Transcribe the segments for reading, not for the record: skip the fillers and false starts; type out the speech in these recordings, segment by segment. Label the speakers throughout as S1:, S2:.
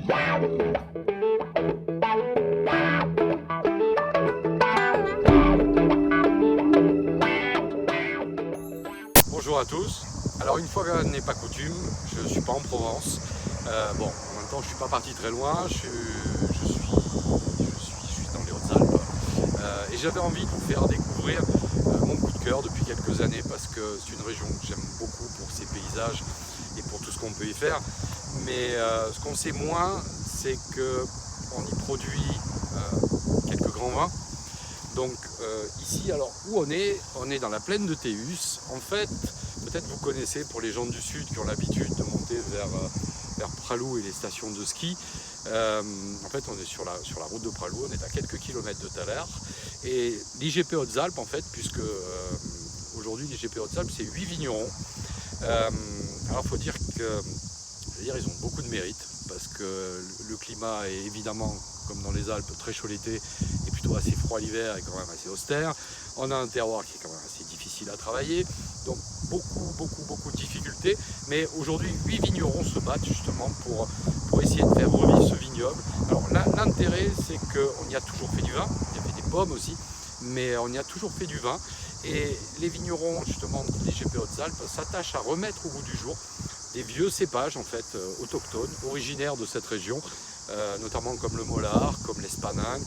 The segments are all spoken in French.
S1: Bonjour à tous. Alors une fois n'est pas coutume, je ne suis pas en Provence. Bon, en même temps je ne suis pas parti très loin, je suis dans les Hautes-Alpes. Et j'avais envie de vous faire découvrir mon coup de cœur depuis quelques années parce que c'est une région que j'aime beaucoup pour ses paysages et pour tout ce qu'on peut y faire. Mais ce qu'on sait moins, c'est qu'on y produit quelques grands vins. Donc ici, alors où on est dans la plaine de Théus. En fait, peut-être vous connaissez pour les gens du sud qui ont l'habitude de monter vers Pralou et les stations de ski. En fait, on est sur la route de Pralou, on est à quelques kilomètres de Tallard. Et l'IGP Hautes-Alpes, en fait, puisque aujourd'hui l'IGP Hautes-Alpes, c'est 8 vignerons. Alors il faut dire que ils ont beaucoup de mérite parce que le climat est évidemment, comme dans les Alpes, très chaud l'été et plutôt assez froid l'hiver et quand même assez austère. On a un terroir qui est quand même assez difficile à travailler, donc beaucoup de difficultés. Mais aujourd'hui, 8 vignerons se battent justement pour essayer de faire revivre ce vignoble. Alors l'intérêt, c'est qu'on y a toujours fait du vin, il y avait des pommes aussi, mais on y a toujours fait du vin. Et les vignerons justement des IGP Hautes-Alpes s'attachent à remettre au goût du jour des vieux cépages en fait autochtones, originaires de cette région, notamment comme le Mollard, comme l'Espadin,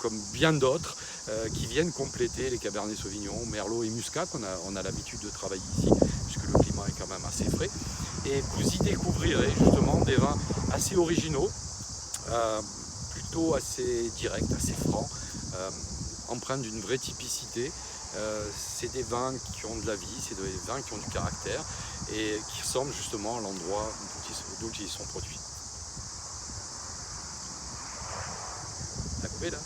S1: comme bien d'autres qui viennent compléter les Cabernet Sauvignon, Merlot et Muscat qu'on a l'habitude de travailler ici, puisque le climat est quand même assez frais. Et vous y découvrirez justement des vins assez originaux, plutôt assez directs, assez francs, empreints d'une vraie typicité. C'est des vins qui ont de la vie, c'est des vins qui ont du caractère et qui ressemblent justement à l'endroit d'où ils sont produits. T'as coupé là ?